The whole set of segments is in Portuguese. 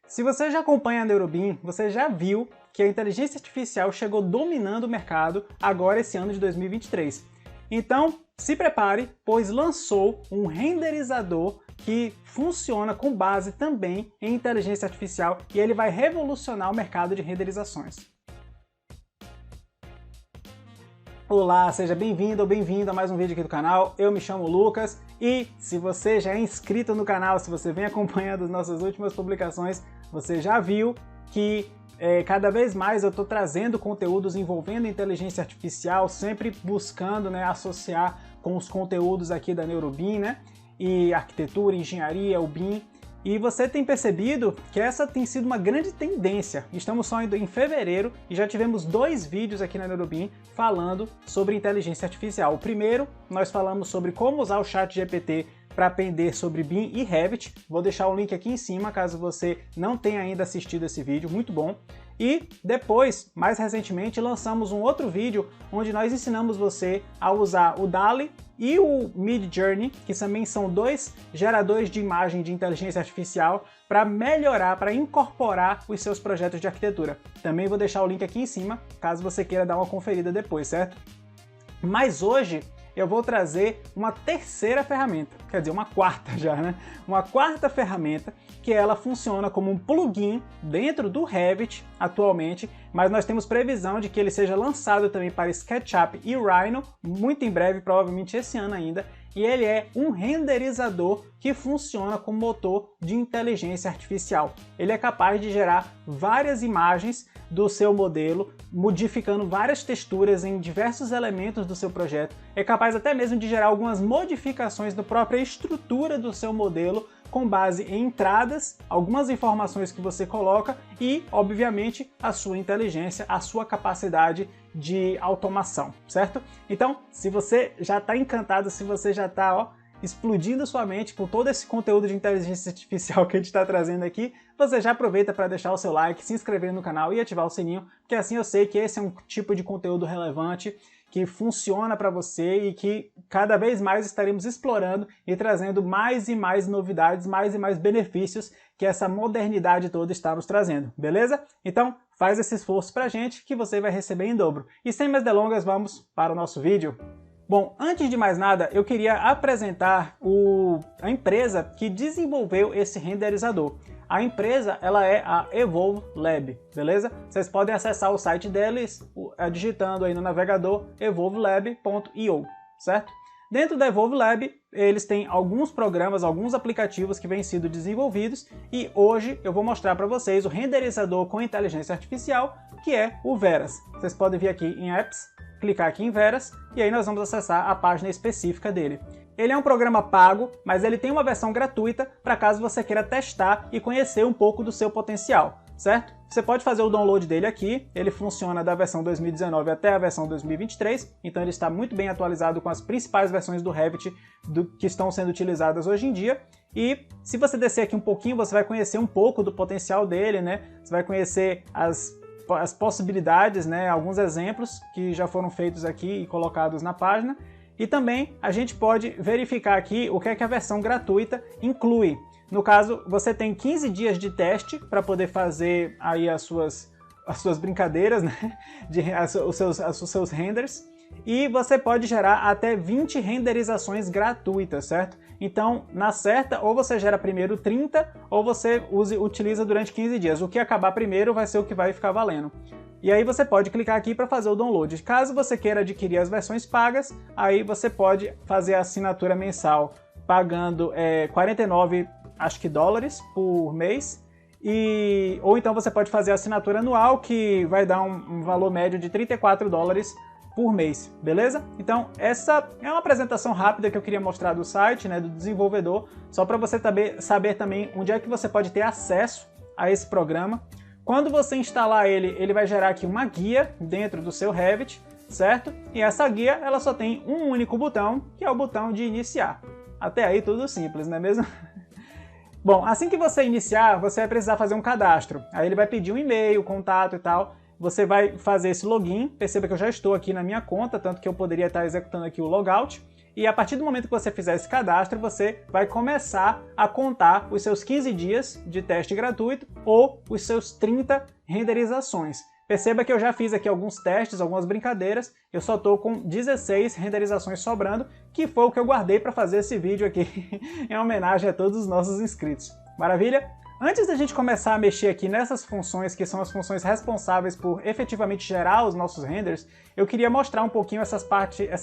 Se você já acompanha a Neurobin, você já viu que a inteligência artificial chegou dominando o mercado agora esse ano de 2023. Então, se prepare, pois lançou um renderizador que funciona com base também em inteligência artificial e ele vai revolucionar o mercado de renderizações. Olá, seja bem-vindo ou bem-vinda a mais um vídeo aqui do canal. Eu me chamo Lucas e se você já é inscrito no canal, se você vem acompanhando as nossas últimas publicações, você já viu que cada vez mais eu estou trazendo conteúdos envolvendo inteligência artificial, sempre buscando associar com os conteúdos aqui da Neurobin, e arquitetura, engenharia, o BIM. E você tem percebido que essa tem sido uma grande tendência. Estamos só indo em fevereiro e já tivemos 2 vídeos aqui na Neurobin falando sobre inteligência artificial. O primeiro, nós falamos sobre como usar o ChatGPT para aprender sobre BIM e Revit. Vou deixar o link aqui em cima, caso você não tenha ainda assistido esse vídeo, muito bom. E depois, mais recentemente, lançamos um outro vídeo onde nós ensinamos você a usar o DALL-E e o Midjourney, que também são 2 geradores de imagem de inteligência artificial para melhorar, para incorporar os seus projetos de arquitetura. Também vou deixar o link aqui em cima, caso você queira dar uma conferida depois, certo? Mas hoje eu vou trazer uma terceira ferramenta, quer dizer, uma quarta já, Uma quarta ferramenta que ela funciona como um plugin dentro do Revit atualmente, mas nós temos previsão de que ele seja lançado também para SketchUp e Rhino, muito em breve, provavelmente esse ano ainda, e ele é um renderizador que funciona como motor de inteligência artificial. Ele é capaz de gerar várias imagens do seu modelo, modificando várias texturas em diversos elementos do seu projeto. É capaz até mesmo de gerar algumas modificações na própria estrutura do seu modelo, com base em entradas, algumas informações que você coloca e, obviamente, a sua inteligência, a sua capacidade de automação, certo? Então, se você já está encantado, se você já está explodindo sua mente com todo esse conteúdo de inteligência artificial que a gente está trazendo aqui, você já aproveita para deixar o seu like, se inscrever no canal e ativar o sininho, porque assim eu sei que esse é um tipo de conteúdo relevante que funciona para você e que cada vez mais estaremos explorando e trazendo mais e mais novidades, mais e mais benefícios que essa modernidade toda está nos trazendo, beleza? Então faz esse esforço pra gente que você vai receber em dobro. E sem mais delongas, vamos para o nosso vídeo. Bom, antes de mais nada, eu queria apresentar a empresa que desenvolveu esse renderizador. A empresa, ela é a Evolve Lab, beleza? Vocês podem acessar o site deles digitando aí no navegador evolvelab.io, certo? Dentro da Evolve Lab, eles têm alguns programas, alguns aplicativos que vêm sendo desenvolvidos e hoje eu vou mostrar para vocês o renderizador com inteligência artificial, que é o Veras. Vocês podem vir aqui em Apps, clicar aqui em Veras e aí nós vamos acessar a página específica dele. Ele é um programa pago, mas ele tem uma versão gratuita para caso você queira testar e conhecer um pouco do seu potencial, certo? Você pode fazer o download dele aqui, ele funciona da versão 2019 até a versão 2023, então ele está muito bem atualizado com as principais versões do Revit que estão sendo utilizadas hoje em dia. E se você descer aqui um pouquinho, você vai conhecer um pouco do potencial dele, Você vai conhecer as possibilidades, Alguns exemplos que já foram feitos aqui e colocados na página. E também a gente pode verificar aqui o que é que a versão gratuita inclui. No caso, você tem 15 dias de teste para poder fazer aí as suas brincadeiras, os seus renders. E você pode gerar até 20 renderizações gratuitas, certo? Então, na certa, ou você gera primeiro 30, ou você utiliza durante 15 dias. O que acabar primeiro vai ser o que vai ficar valendo. E aí você pode clicar aqui para fazer o download. Caso você queira adquirir as versões pagas, aí você pode fazer a assinatura mensal pagando 49, acho que dólares por mês. Ou então você pode fazer a assinatura anual, que vai dar um valor médio de 34 dólares por mês, beleza? Então essa é uma apresentação rápida que eu queria mostrar do site, do desenvolvedor, só para você saber também onde é que você pode ter acesso a esse programa. Quando você instalar ele vai gerar aqui uma guia dentro do seu Revit, certo? E essa guia, ela só tem um único botão, que é o botão de iniciar. Até aí tudo simples, não é mesmo? Bom, assim que você iniciar, você vai precisar fazer um cadastro. Aí ele vai pedir um e-mail, contato e tal. Você vai fazer esse login. Perceba que eu já estou aqui na minha conta, tanto que eu poderia estar executando aqui o logout. e a partir do momento que você fizer esse cadastro, você vai começar a contar os seus 15 dias de teste gratuito ou os seus 30 renderizações. Perceba que eu já fiz aqui alguns testes, algumas brincadeiras, eu só estou com 16 renderizações sobrando, que foi o que eu guardei para fazer esse vídeo aqui, em homenagem a todos os nossos inscritos. Maravilha? Antes da gente começar a mexer aqui nessas funções, que são as funções responsáveis por efetivamente gerar os nossos renders, eu queria mostrar um pouquinho essa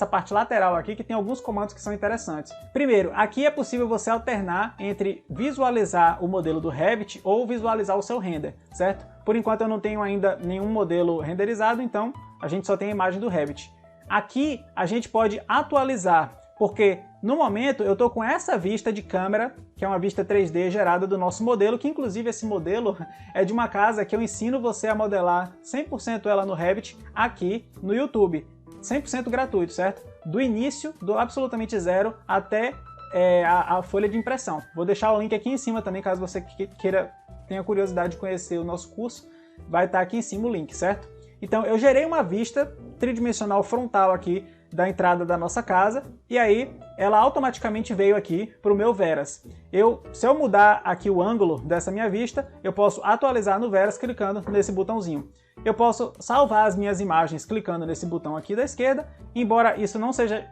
parte lateral aqui, que tem alguns comandos que são interessantes. Primeiro, aqui é possível você alternar entre visualizar o modelo do Revit ou visualizar o seu render, certo? Por enquanto eu não tenho ainda nenhum modelo renderizado, então a gente só tem a imagem do Revit. Aqui a gente pode atualizar, porque no momento eu estou com essa vista de câmera, que é uma vista 3D gerada do nosso modelo, que inclusive esse modelo é de uma casa que eu ensino você a modelar 100% ela no Revit aqui no YouTube. 100% gratuito, certo? Do início, do absolutamente zero, até a folha de impressão. Vou deixar o link aqui em cima também, caso você tenha curiosidade de conhecer o nosso curso, vai estar aqui em cima o link, certo? Então eu gerei uma vista tridimensional frontal aqui da entrada da nossa casa, e aí ela automaticamente veio aqui para o meu Veras. Se eu mudar aqui o ângulo dessa minha vista, eu posso atualizar no Veras clicando nesse botãozinho. Eu posso salvar as minhas imagens clicando nesse botão aqui da esquerda, embora isso não seja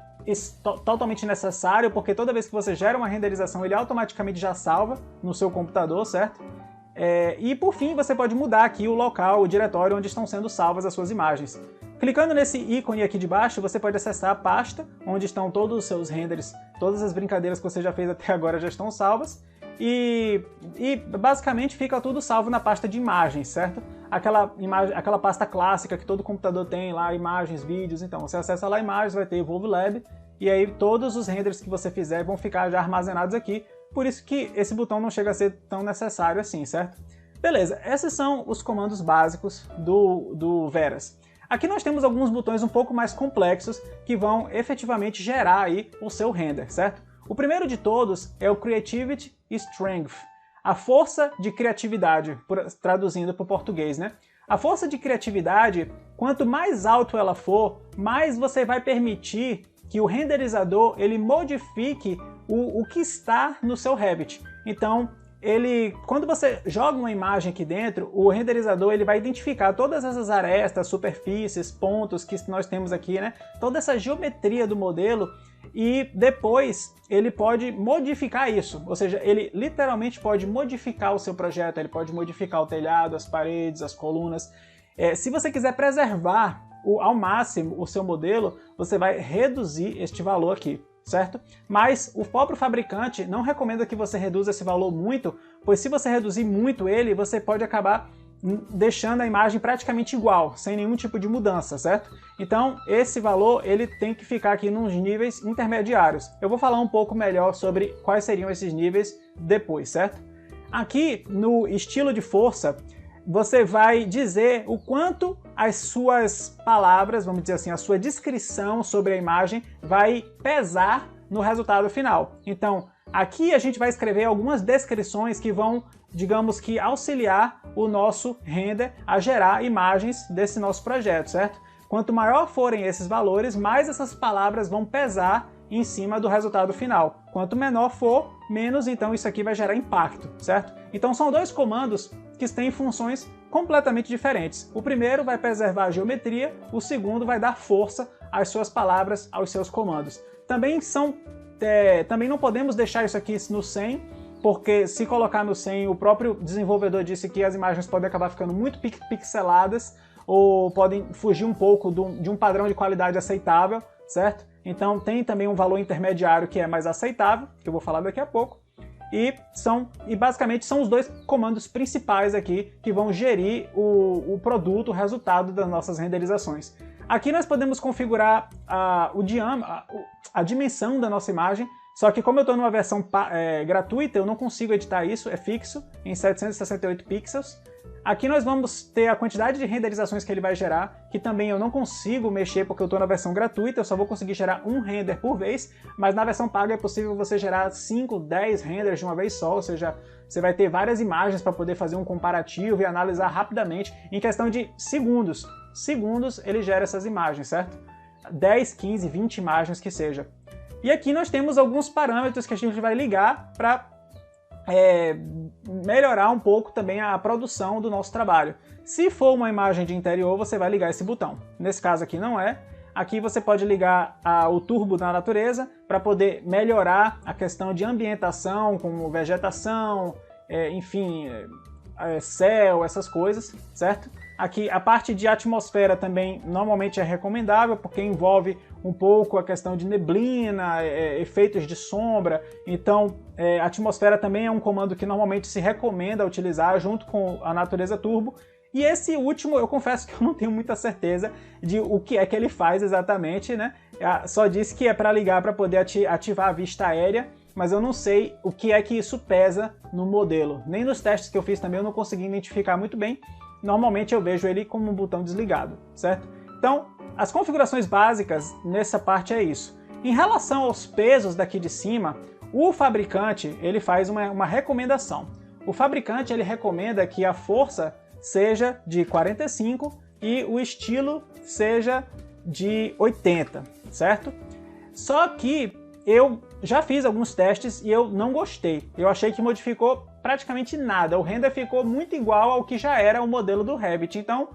totalmente necessário, porque toda vez que você gera uma renderização, ele automaticamente já salva no seu computador, certo? E por fim, você pode mudar aqui o local, o diretório onde estão sendo salvas as suas imagens. Clicando nesse ícone aqui de baixo, você pode acessar a pasta onde estão todos os seus renders, todas as brincadeiras que você já fez até agora já estão salvas, e basicamente fica tudo salvo na pasta de imagens, certo? Aquela pasta clássica que todo computador tem lá, imagens, vídeos. Então você acessa lá imagens, vai ter Evolve Lab, e aí todos os renders que você fizer vão ficar já armazenados aqui, por isso que esse botão não chega a ser tão necessário assim, certo? Beleza, esses são os comandos básicos do Veras. Aqui nós temos alguns botões um pouco mais complexos que vão efetivamente gerar aí o seu render, certo? O primeiro de todos é o Creativity Strength, a força de criatividade, traduzindo para o português, né? A força de criatividade, quanto mais alto ela for, mais você vai permitir que o renderizador ele modifique o que está no seu Revit. Então, quando você joga uma imagem aqui dentro, o renderizador ele vai identificar todas essas arestas, superfícies, pontos que nós temos aqui, né? Toda essa geometria do modelo, e depois ele pode modificar isso, ou seja, ele literalmente pode modificar o seu projeto, ele pode modificar o telhado, as paredes, as colunas. Se você quiser preservar ao máximo o seu modelo, você vai reduzir este valor aqui, certo? Mas o próprio fabricante não recomenda que você reduza esse valor muito, pois se você reduzir muito ele, você pode acabar deixando a imagem praticamente igual, sem nenhum tipo de mudança, certo? Então esse valor ele tem que ficar aqui nos níveis intermediários. Eu vou falar um pouco melhor sobre quais seriam esses níveis depois, certo? Aqui no estilo de força, você vai dizer o quanto as suas palavras, vamos dizer assim, a sua descrição sobre a imagem vai pesar no resultado final. Então, aqui a gente vai escrever algumas descrições que vão, digamos que, auxiliar o nosso render a gerar imagens desse nosso projeto, certo? Quanto maior forem esses valores, mais essas palavras vão pesar em cima do resultado final. Quanto menor for, menos então isso aqui vai gerar impacto, certo? Então são dois comandos que têm funções completamente diferentes. O primeiro vai preservar a geometria, o segundo vai dar força às suas palavras, aos seus comandos. Também não podemos deixar isso aqui no 100, porque se colocar no 100, o próprio desenvolvedor disse que as imagens podem acabar ficando muito pixeladas, ou podem fugir um pouco de um padrão de qualidade aceitável, certo? Então tem também um valor intermediário que é mais aceitável, que eu vou falar daqui a pouco. E basicamente são os dois comandos principais aqui que vão gerir o produto, o resultado das nossas renderizações. Aqui nós podemos configurar a dimensão da nossa imagem, só que como eu estou numa versão gratuita, eu não consigo editar isso, é fixo, em 768 pixels. Aqui nós vamos ter a quantidade de renderizações que ele vai gerar, que também eu não consigo mexer porque eu estou na versão gratuita, eu só vou conseguir gerar um render por vez, mas na versão paga é possível você gerar 5, 10 renders de uma vez só, ou seja, você vai ter várias imagens para poder fazer um comparativo e analisar rapidamente, em questão de segundos. Segundos ele gera essas imagens, certo? 10, 15, 20 imagens que seja. E aqui nós temos alguns parâmetros que a gente vai ligar para melhorar um pouco também a produção do nosso trabalho. Se for uma imagem de interior, você vai ligar esse botão. Nesse caso aqui não é. Aqui você pode ligar o turbo da natureza para poder melhorar a questão de ambientação, como vegetação, enfim, céu, essas coisas, certo? Aqui a parte de atmosfera também normalmente é recomendável, porque envolve um pouco a questão de neblina, efeitos de sombra. Então, a atmosfera também é um comando que normalmente se recomenda utilizar junto com a natureza turbo. E esse último, eu confesso que eu não tenho muita certeza de o que é que ele faz exatamente, né? Só disse que é para ligar para poder ativar a vista aérea, mas eu não sei o que é que isso pesa no modelo. Nem nos testes que eu fiz também eu não consegui identificar muito bem. Normalmente eu vejo ele como um botão desligado, certo? Então, as configurações básicas nessa parte é isso. Em relação aos pesos daqui de cima, o fabricante ele faz uma recomendação. O fabricante ele recomenda que a força seja de 45 e o estilo seja de 80, certo? Só que eu já fiz alguns testes e eu não gostei. Eu achei que modificou praticamente nada. O render ficou muito igual ao que já era o modelo do Revit. Então,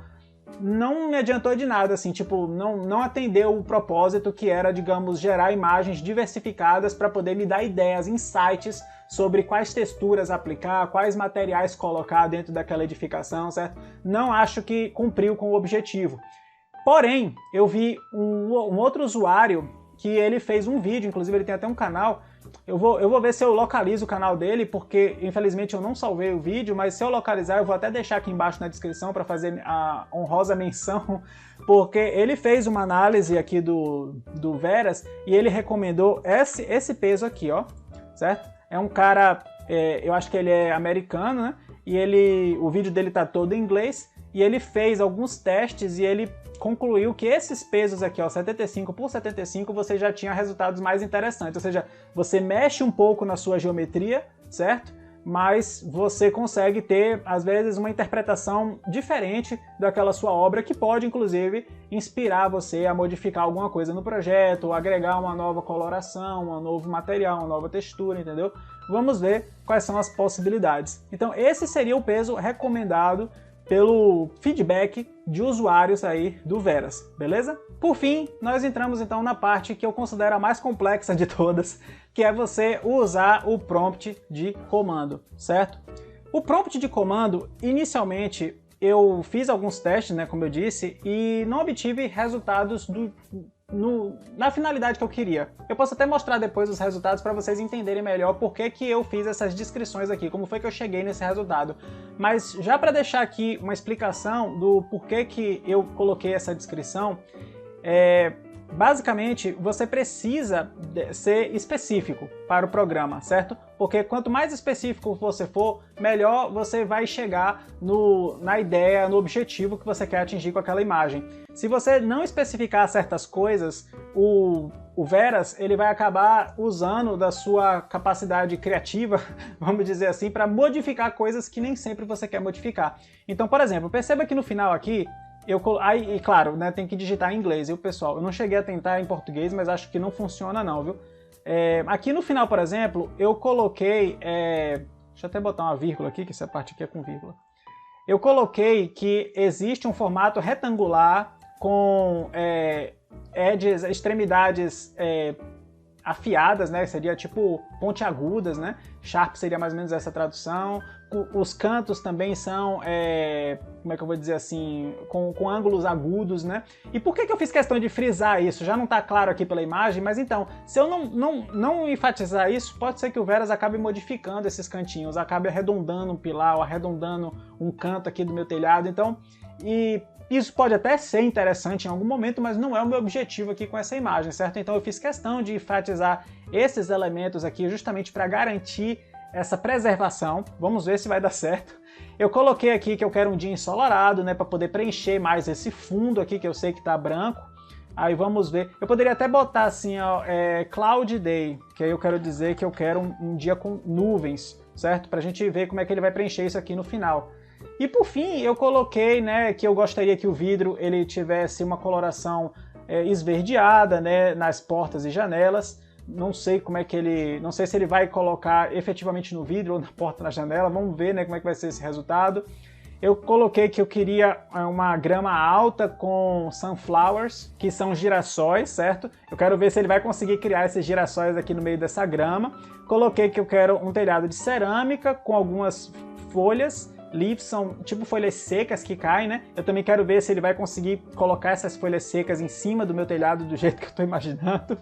não me adiantou de nada, assim, tipo, não atendeu o propósito que era, digamos, gerar imagens diversificadas para poder me dar ideias, insights sobre quais texturas aplicar, quais materiais colocar dentro daquela edificação, certo? Não acho que cumpriu com o objetivo. Porém, eu vi um outro usuário que ele fez um vídeo, inclusive ele tem até um canal. Eu vou ver se eu localizo o canal dele, porque infelizmente eu não salvei o vídeo, mas se eu localizar eu vou até deixar aqui embaixo na descrição para fazer a honrosa menção, porque ele fez uma análise aqui do Veras e ele recomendou esse peso aqui, ó, certo? É um cara, eu acho que ele é americano, né? E o vídeo dele tá todo em inglês e ele fez alguns testes e ele concluiu que esses pesos aqui, ó, 75 por 75, você já tinha resultados mais interessantes. Ou seja, você mexe um pouco na sua geometria, certo? Mas você consegue ter, às vezes, uma interpretação diferente daquela sua obra, que pode, inclusive, inspirar você a modificar alguma coisa no projeto, ou agregar uma nova coloração, um novo material, uma nova textura, entendeu? Vamos ver quais são as possibilidades. Então, esse seria o peso recomendado pelo feedback de usuários aí do Veras, beleza? Por fim, nós entramos então na parte que eu considero a mais complexa de todas, que é você usar o prompt de comando, certo? O prompt de comando, inicialmente, eu fiz alguns testes, né, como eu disse, e não obtive resultados na finalidade que eu queria. Eu posso até mostrar depois os resultados para vocês entenderem melhor por que eu fiz essas descrições aqui, como foi que eu cheguei nesse resultado. Mas já para deixar aqui uma explicação do porquê que eu coloquei essa descrição, basicamente você precisa ser específico para o programa, certo? Porque quanto mais específico você for, melhor você vai chegar na ideia, no objetivo que você quer atingir com aquela imagem. Se você não especificar certas coisas, o Veras ele vai acabar usando da sua capacidade criativa, vamos dizer assim, para modificar coisas que nem sempre você quer modificar. Então, por exemplo, perceba que no final aqui, e claro, né, tem que digitar em inglês, viu, pessoal? Eu não cheguei a tentar em português, mas acho que não funciona não, viu? Aqui no final, por exemplo, eu coloquei... deixa eu até botar uma vírgula aqui, que essa parte aqui é com vírgula. Eu coloquei que existe um formato retangular com edges, extremidades afiadas, né? Seria tipo pontiagudas, né? Sharp seria mais ou menos essa tradução. Os cantos também são, como é que eu vou dizer assim, com ângulos agudos, né? E por que eu fiz questão de frisar isso? Já não está claro aqui pela imagem, mas então, se eu não enfatizar isso, pode ser que o Veras acabe modificando esses cantinhos, acabe arredondando um pilar, ou arredondando um canto aqui do meu telhado, então... Isso pode até ser interessante em algum momento, mas não é o meu objetivo aqui com essa imagem, certo? Então eu fiz questão de enfatizar esses elementos aqui justamente para garantir essa preservação. Vamos ver se vai dar certo. Eu coloquei aqui que eu quero um dia ensolarado, né, para poder preencher mais esse fundo aqui que eu sei que está branco. Aí vamos ver. Eu poderia até botar assim, ó, Cloud Day, que aí eu quero dizer que eu quero um dia com nuvens, certo? Para a gente ver como é que ele vai preencher isso aqui no final. E por fim, eu coloquei, né, que eu gostaria que o vidro ele tivesse uma coloração esverdeada, né, nas portas e janelas. não sei como é que ele, não sei se ele vai colocar efetivamente no vidro ou na porta da janela, vamos ver, né, como é que vai ser esse resultado. Eu coloquei que eu queria uma grama alta com sunflowers, que são girassóis, certo? Eu quero ver se ele vai conseguir criar esses girassóis aqui no meio dessa grama. Coloquei que eu quero um telhado de cerâmica com algumas folhas. Leaves são tipo folhas secas que caem, né? Eu também quero ver se ele vai conseguir colocar essas folhas secas em cima do meu telhado do jeito que eu estou imaginando.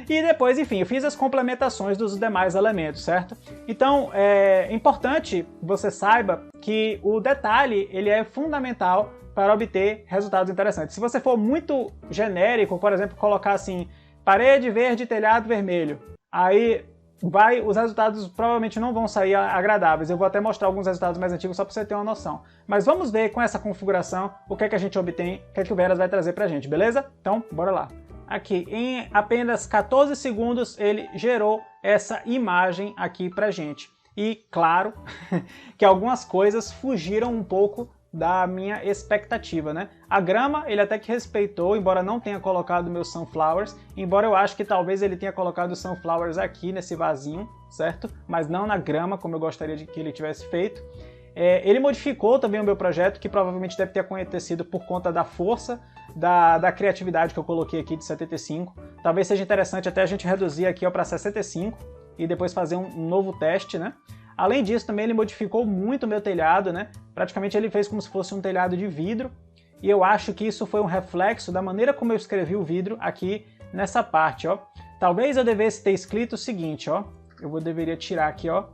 E depois, enfim, eu fiz as complementações dos demais elementos, certo? Então, é importante que você saiba que o detalhe, ele é fundamental para obter resultados interessantes. Se você for muito genérico, por exemplo, colocar assim, parede verde, telhado vermelho, aí os resultados provavelmente não vão sair agradáveis. Eu vou até mostrar alguns resultados mais antigos só para você ter uma noção. Mas vamos ver com essa configuração o que é que a gente obtém, o que é que o Veras vai trazer pra gente, beleza? Então, bora lá. Aqui, em apenas 14 segundos, ele gerou essa imagem aqui pra gente. E, claro, que algumas coisas fugiram um pouco da minha expectativa, né? A grama ele até que respeitou, embora não tenha colocado meus sunflowers, embora eu acho que talvez ele tenha colocado os sunflowers aqui nesse vasinho, certo? Mas não na grama, como eu gostaria de que ele tivesse feito. Ele modificou também o meu projeto, que provavelmente deve ter acontecido por conta da força da criatividade que eu coloquei aqui de 75. Talvez seja interessante até a gente reduzir aqui para 65 e depois fazer um novo teste, né? Além disso, também ele modificou muito o meu telhado, né? Praticamente ele fez como se fosse um telhado de vidro, e eu acho que isso foi um reflexo da maneira como eu escrevi o vidro aqui nessa parte, ó. Talvez eu devesse ter escrito o seguinte, ó. Deveria tirar aqui, ó.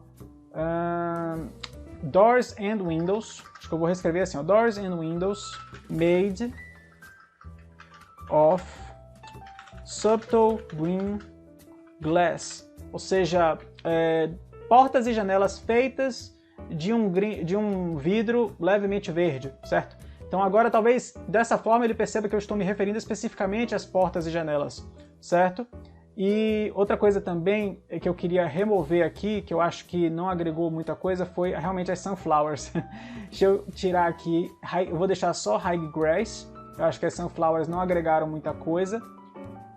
Doors and windows. Acho que eu vou reescrever assim, ó. Doors and windows made of subtle green glass. Ou seja, portas e janelas feitas de um vidro levemente verde, certo? Então agora talvez dessa forma ele perceba que eu estou me referindo especificamente às portas e janelas, certo? E outra coisa também que eu queria remover aqui, que eu acho que não agregou muita coisa, foi realmente as sunflowers. Deixa eu tirar aqui, eu vou deixar só high grass, eu acho que as sunflowers não agregaram muita coisa.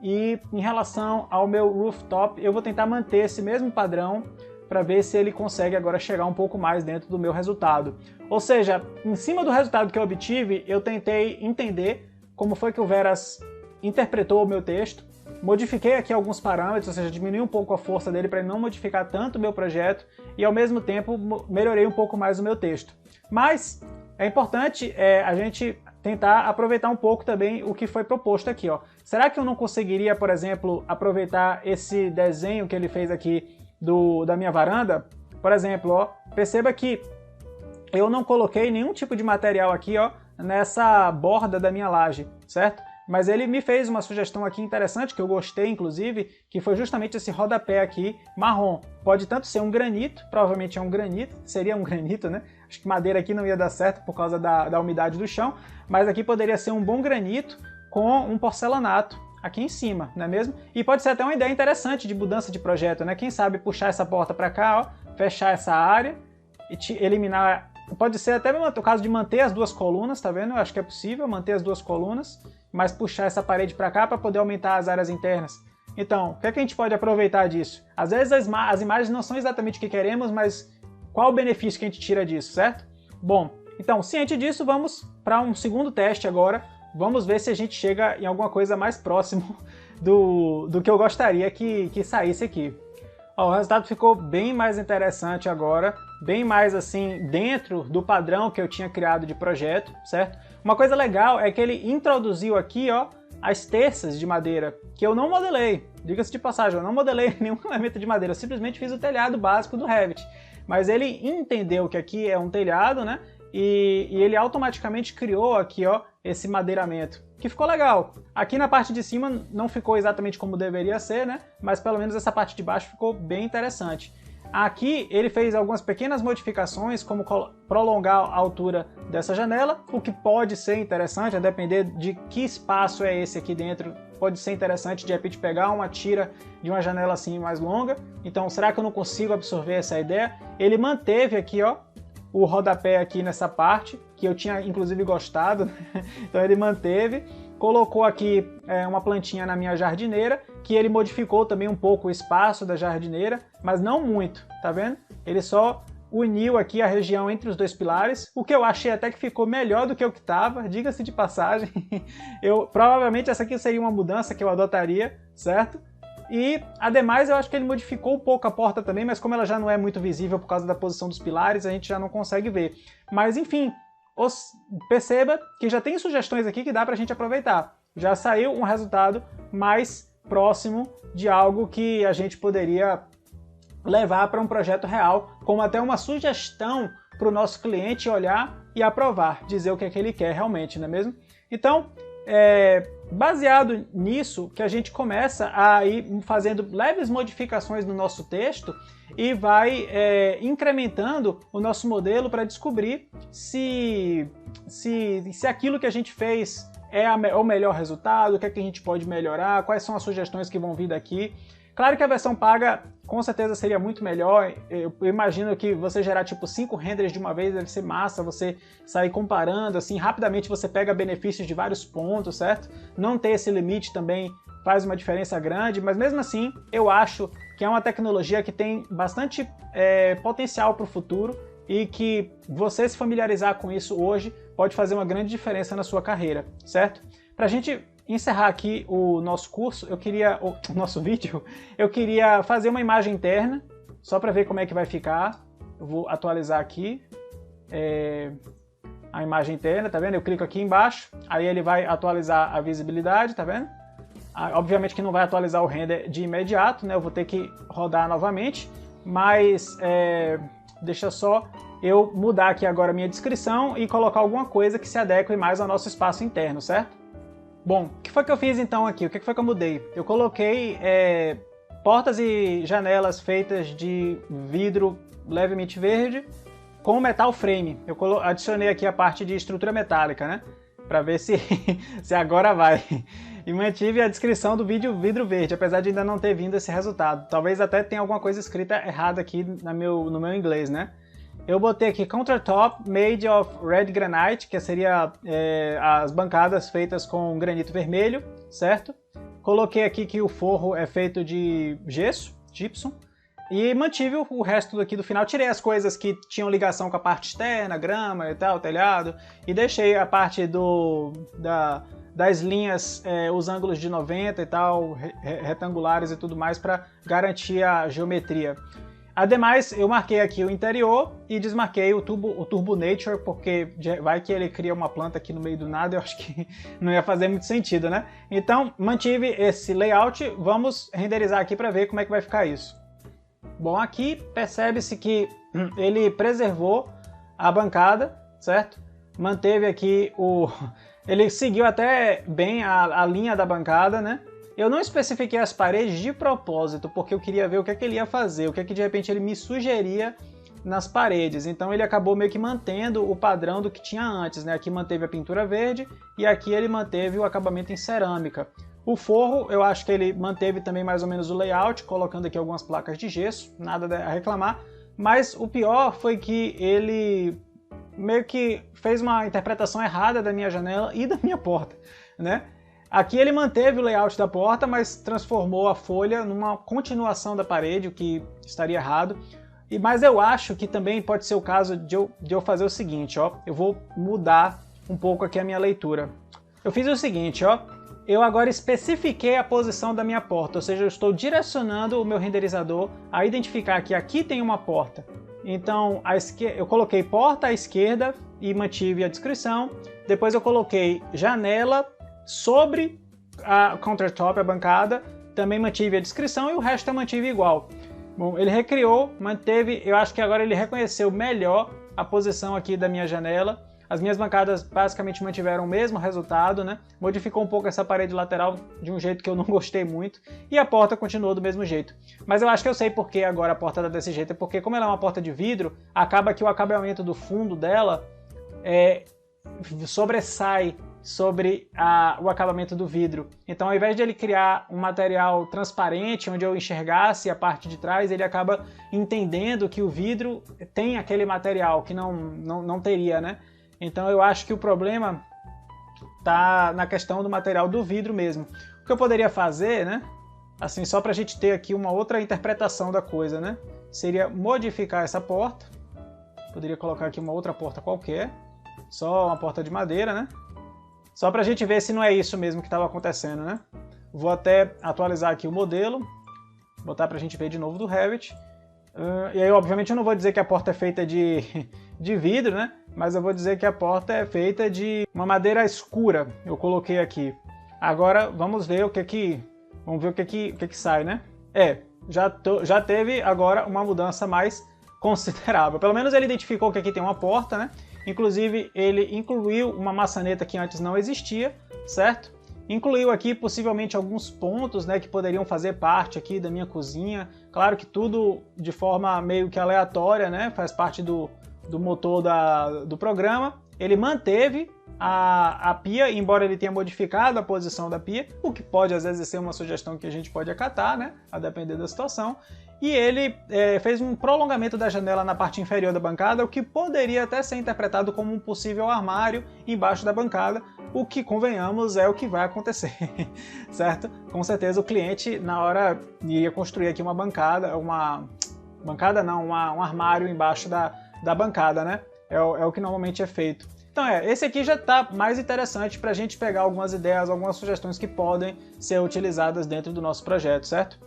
E em relação ao meu rooftop, eu vou tentar manter esse mesmo padrão para ver se ele consegue agora chegar um pouco mais dentro do meu resultado. Ou seja, em cima do resultado que eu obtive, eu tentei entender como foi que o Veras interpretou o meu texto, modifiquei aqui alguns parâmetros, ou seja, diminui um pouco a força dele para ele não modificar tanto o meu projeto e ao mesmo tempo melhorei um pouco mais o meu texto. Mas é importante a gente tentar aproveitar um pouco também o que foi proposto aqui, ó. Será que eu não conseguiria, por exemplo, aproveitar esse desenho que ele fez aqui da minha varanda? Por exemplo, ó, perceba que eu não coloquei nenhum tipo de material aqui, ó, nessa borda da minha laje, certo? Mas ele me fez uma sugestão aqui interessante, que eu gostei inclusive, que foi justamente esse rodapé aqui marrom. Pode tanto ser um granito, provavelmente é um granito, seria um granito, né? Acho que madeira aqui não ia dar certo por causa da umidade do chão, mas aqui poderia ser um bom granito com um porcelanato aqui em cima, não é mesmo? E pode ser até uma ideia interessante de mudança de projeto, né? Quem sabe puxar essa porta para cá, ó, fechar essa área e eliminar. Pode ser até mesmo o caso de manter as duas colunas, tá vendo? Eu acho que é possível manter as duas colunas, mas puxar essa parede para cá para poder aumentar as áreas internas. Então, o que é que a gente pode aproveitar disso? Às vezes as imagens não são exatamente o que queremos, mas qual o benefício que a gente tira disso, certo? Bom, então, ciente disso, vamos para um segundo teste agora. Vamos ver se a gente chega em alguma coisa mais próximo do que eu gostaria que saísse aqui. Ó, o resultado ficou bem mais interessante agora, bem mais assim dentro do padrão que eu tinha criado de projeto, certo? Uma coisa legal é que ele introduziu aqui, ó, as terças de madeira, que eu não modelei. Diga-se de passagem, eu não modelei nenhum elemento de madeira, eu simplesmente fiz o telhado básico do Revit. Mas ele entendeu que aqui é um telhado, né? E ele automaticamente criou aqui, ó, esse madeiramento, que ficou legal. Aqui na parte de cima não ficou exatamente como deveria ser, né? Mas pelo menos essa parte de baixo ficou bem interessante. Aqui ele fez algumas pequenas modificações, como prolongar a altura dessa janela, o que pode ser interessante, a depender de que espaço é esse aqui dentro. Pode ser interessante de repente pegar uma tira de uma janela assim mais longa. Então, será que eu não consigo absorver essa ideia? Ele manteve aqui, ó, o rodapé aqui nessa parte, que eu tinha inclusive gostado, então ele manteve. colocou aqui uma plantinha na minha jardineira, que ele modificou também um pouco o espaço da jardineira, mas não muito, tá vendo? Ele só uniu aqui a região entre os dois pilares, o que eu achei até que ficou melhor do que o que estava, diga-se de passagem. Provavelmente essa aqui seria uma mudança que eu adotaria, certo? E, ademais, eu acho que ele modificou um pouco a porta também, mas como ela já não é muito visível por causa da posição dos pilares, a gente já não consegue ver. Mas, enfim, perceba que já tem sugestões aqui que dá pra gente aproveitar. Já saiu um resultado mais próximo de algo que a gente poderia levar para um projeto real, como até uma sugestão para o nosso cliente olhar e aprovar, dizer o que é que ele quer realmente, não é mesmo? Então, baseado nisso, que a gente começa a ir fazendo leves modificações no nosso texto e vai incrementando o nosso modelo para descobrir se aquilo que a gente fez é o melhor resultado, o que é que a gente pode melhorar, quais são as sugestões que vão vir daqui. Claro que a versão paga com certeza seria muito melhor. Eu imagino que você gerar tipo 5 renders de uma vez deve ser massa, você sair comparando, assim, rapidamente você pega benefícios de vários pontos, certo? Não ter esse limite também faz uma diferença grande, mas mesmo assim eu acho que é uma tecnologia que tem bastante potencial para o futuro e que você se familiarizar com isso hoje pode fazer uma grande diferença na sua carreira, certo? Pra gente encerrar aqui o nosso curso, o nosso vídeo, eu queria fazer uma imagem interna, só para ver como é que vai ficar. Eu vou atualizar aqui a imagem interna, tá vendo? Eu clico aqui embaixo, aí ele vai atualizar a visibilidade, tá vendo? Obviamente que não vai atualizar o render de imediato, né? Eu vou ter que rodar novamente, mas deixa só eu mudar aqui agora a minha descrição e colocar alguma coisa que se adeque mais ao nosso espaço interno, certo? Bom, o que foi que eu fiz então aqui? O que foi que eu mudei? Eu coloquei portas e janelas feitas de vidro levemente verde com metal frame. Eu adicionei aqui a parte de estrutura metálica, né? Para ver se agora vai. E mantive a descrição do vídeo vidro verde, apesar de ainda não ter vindo esse resultado. Talvez até tenha alguma coisa escrita errada aqui no meu inglês, né? Eu botei aqui countertop made of red granite, que seria as bancadas feitas com granito vermelho, certo? Coloquei aqui que o forro é feito de gesso, gypsum, e mantive o resto aqui do final. Tirei as coisas que tinham ligação com a parte externa, grama e tal, telhado, e deixei a parte das linhas, os ângulos de 90 e tal, retangulares e tudo mais, para garantir a geometria. Ademais, eu marquei aqui o interior e desmarquei o Turbo Nature, porque vai que ele cria uma planta aqui no meio do nada, eu acho que não ia fazer muito sentido, né? Então, mantive esse layout, vamos renderizar aqui para ver como é que vai ficar isso. Bom, aqui percebe-se que ele preservou a bancada, certo? Manteve aqui ele seguiu até bem a linha da bancada, né? Eu não especifiquei as paredes de propósito, porque eu queria ver o que é que ele ia fazer, o que é que de repente ele me sugeria nas paredes. Então ele acabou meio que mantendo o padrão do que tinha antes, né? Aqui manteve a pintura verde e aqui ele manteve o acabamento em cerâmica. O forro, eu acho que ele manteve também mais ou menos o layout, colocando aqui algumas placas de gesso, nada a reclamar. Mas o pior foi que ele meio que fez uma interpretação errada da minha janela e da minha porta, né? Aqui ele manteve o layout da porta, mas transformou a folha numa continuação da parede, o que estaria errado. Mas eu acho que também pode ser o caso de eu fazer o seguinte, ó. Eu vou mudar um pouco aqui a minha leitura. Eu fiz o seguinte, ó. Eu agora especifiquei a posição da minha porta, ou seja, eu estou direcionando o meu renderizador a identificar que aqui tem uma porta. Então, eu coloquei porta à esquerda e mantive a descrição. Depois eu coloquei janela sobre a countertop, a bancada, também mantive a descrição e o resto eu mantive igual. Bom, ele recriou, manteve, eu acho que agora ele reconheceu melhor a posição aqui da minha janela. As minhas bancadas basicamente mantiveram o mesmo resultado, né? Modificou um pouco essa parede lateral de um jeito que eu não gostei muito e a porta continuou do mesmo jeito. Mas eu acho que eu sei porque agora a porta tá desse jeito, é porque como ela é uma porta de vidro, acaba que o acabamento do fundo dela sobressai sobre o acabamento do vidro. Então, ao invés de ele criar um material transparente, onde eu enxergasse a parte de trás, ele acaba entendendo que o vidro tem aquele material que não teria, né? Então, eu acho que o problema tá na questão do material do vidro mesmo. O que eu poderia fazer, né? Assim, só para a gente ter aqui uma outra interpretação da coisa, né? Seria modificar essa porta. Poderia colocar aqui uma outra porta qualquer. Só uma porta de madeira, né? Só para a gente ver se não é isso mesmo que estava acontecendo, né? Vou até atualizar aqui o modelo. Botar para a gente ver de novo do Revit. E aí, obviamente, eu não vou dizer que a porta é feita de vidro, né? Mas eu vou dizer que a porta é feita de uma madeira escura. Eu coloquei aqui. Agora, vamos ver o que sai, né? Já teve agora uma mudança mais considerável. Pelo menos ele identificou que aqui tem uma porta, né? Inclusive, ele incluiu uma maçaneta que antes não existia, certo? Incluiu aqui possivelmente alguns pontos, né, que poderiam fazer parte aqui da minha cozinha. Claro que tudo de forma meio que aleatória, né? Faz parte do motor do programa. Ele manteve a pia, embora ele tenha modificado a posição da pia, o que pode às vezes ser uma sugestão que a gente pode acatar, né? A depender da situação. E ele fez um prolongamento da janela na parte inferior da bancada, o que poderia até ser interpretado como um possível armário embaixo da bancada, o que, convenhamos, é o que vai acontecer, certo? Com certeza o cliente, na hora, ia construir aqui uma bancada, um armário embaixo da bancada, né? É o que normalmente é feito. Então esse aqui já está mais interessante para a gente pegar algumas ideias, algumas sugestões que podem ser utilizadas dentro do nosso projeto, certo?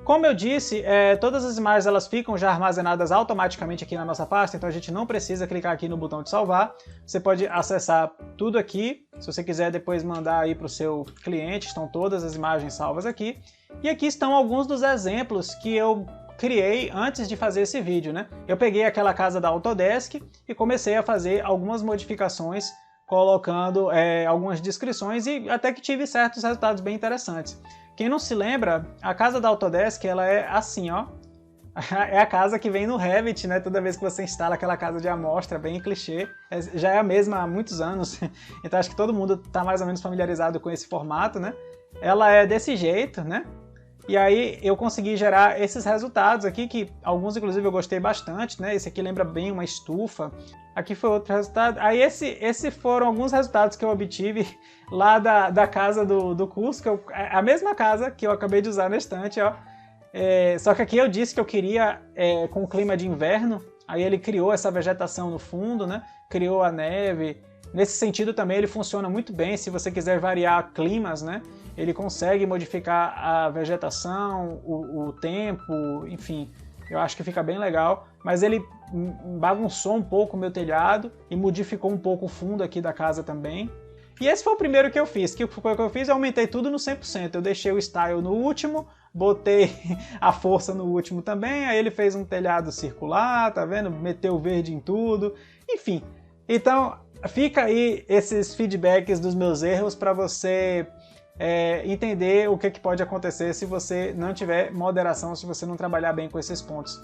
Como eu disse, todas as imagens elas ficam já armazenadas automaticamente aqui na nossa pasta, então a gente não precisa clicar aqui no botão de salvar. Você pode acessar tudo aqui, se você quiser depois mandar aí para o seu cliente, estão todas as imagens salvas aqui. E aqui estão alguns dos exemplos que eu criei antes de fazer esse vídeo, né? Eu peguei aquela casa da Autodesk e comecei a fazer algumas modificações, colocando algumas descrições e até que tive certos resultados bem interessantes. Quem não se lembra, a casa da Autodesk, ela é assim, ó. É a casa que vem no Revit, né? Toda vez que você instala aquela casa de amostra, bem clichê. Já é a mesma há muitos anos, então acho que todo mundo está mais ou menos familiarizado com esse formato, né? Ela é desse jeito, né? E aí eu consegui gerar esses resultados aqui, que alguns inclusive eu gostei bastante, né? Esse aqui lembra bem uma estufa. Aqui foi outro resultado. Aí esses foram alguns resultados que eu obtive lá da casa do curso, que a mesma casa que eu acabei de usar na estante, ó. Só que aqui eu disse que eu queria com o clima de inverno, aí ele criou essa vegetação no fundo, né? Criou a neve. Nesse sentido também ele funciona muito bem, se você quiser variar climas, né? Ele consegue modificar a vegetação, o tempo, enfim, eu acho que fica bem legal. Mas ele bagunçou um pouco o meu telhado e modificou um pouco o fundo aqui da casa também. E esse foi o primeiro que eu fiz. O que foi que eu fiz? Eu aumentei tudo no 100%. Eu deixei o style no último, botei a força no último também, aí ele fez um telhado circular, tá vendo? Meteu verde em tudo, enfim. Então, fica aí esses feedbacks dos meus erros para você entender o que pode acontecer se você não tiver moderação, se você não trabalhar bem com esses pontos.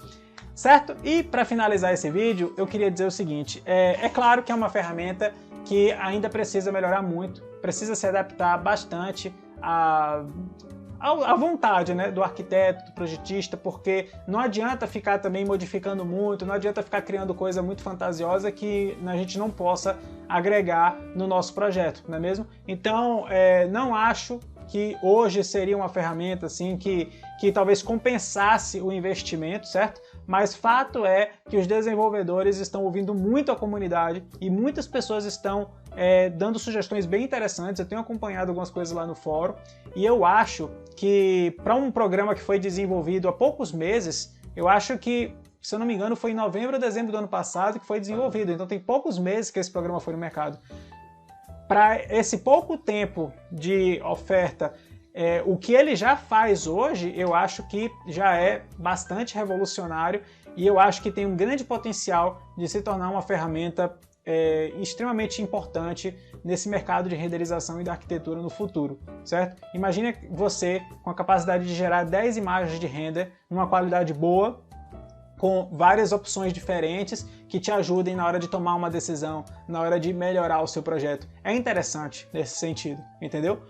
Certo? E para finalizar esse vídeo, eu queria dizer o seguinte, é claro que é uma ferramenta que ainda precisa melhorar muito, precisa se adaptar bastante à vontade, né, do arquiteto, do projetista, porque não adianta ficar também modificando muito, não adianta ficar criando coisa muito fantasiosa que a gente não possa agregar no nosso projeto, não é mesmo? Então, não acho que hoje seria uma ferramenta assim que talvez compensasse o investimento, certo? Mas fato é que os desenvolvedores estão ouvindo muito a comunidade e muitas pessoas estão dando sugestões bem interessantes. Eu tenho acompanhado algumas coisas lá no fórum e eu acho que para um programa que foi desenvolvido há poucos meses, eu acho que, se eu não me engano, foi em novembro ou dezembro do ano passado que foi desenvolvido, então tem poucos meses que esse programa foi no mercado. Para esse pouco tempo de oferta, o que ele já faz hoje, eu acho que já é bastante revolucionário e eu acho que tem um grande potencial de se tornar uma ferramenta extremamente importante nesse mercado de renderização e da arquitetura no futuro, certo? Imagina você com a capacidade de gerar 10 imagens de render numa qualidade boa, com várias opções diferentes que te ajudem na hora de tomar uma decisão, na hora de melhorar o seu projeto. É interessante nesse sentido, entendeu?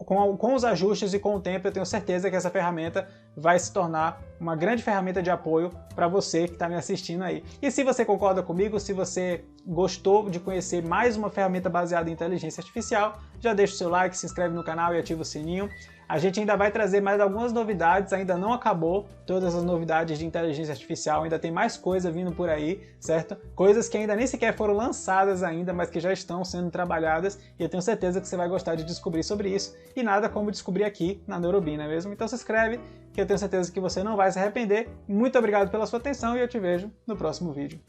Com os ajustes e com o tempo, eu tenho certeza que essa ferramenta vai se tornar uma grande ferramenta de apoio para você que está me assistindo aí. E se você concorda comigo, se você gostou de conhecer mais uma ferramenta baseada em inteligência artificial, já deixa o seu like, se inscreve no canal e ativa o sininho. A gente ainda vai trazer mais algumas novidades, ainda não acabou todas as novidades de inteligência artificial, ainda tem mais coisa vindo por aí, certo? Coisas que ainda nem sequer foram lançadas ainda, mas que já estão sendo trabalhadas, e eu tenho certeza que você vai gostar de descobrir sobre isso, e nada como descobrir aqui na Neurobee, não é mesmo? Então se inscreve, que eu tenho certeza que você não vai se arrepender. Muito obrigado pela sua atenção e eu te vejo no próximo vídeo.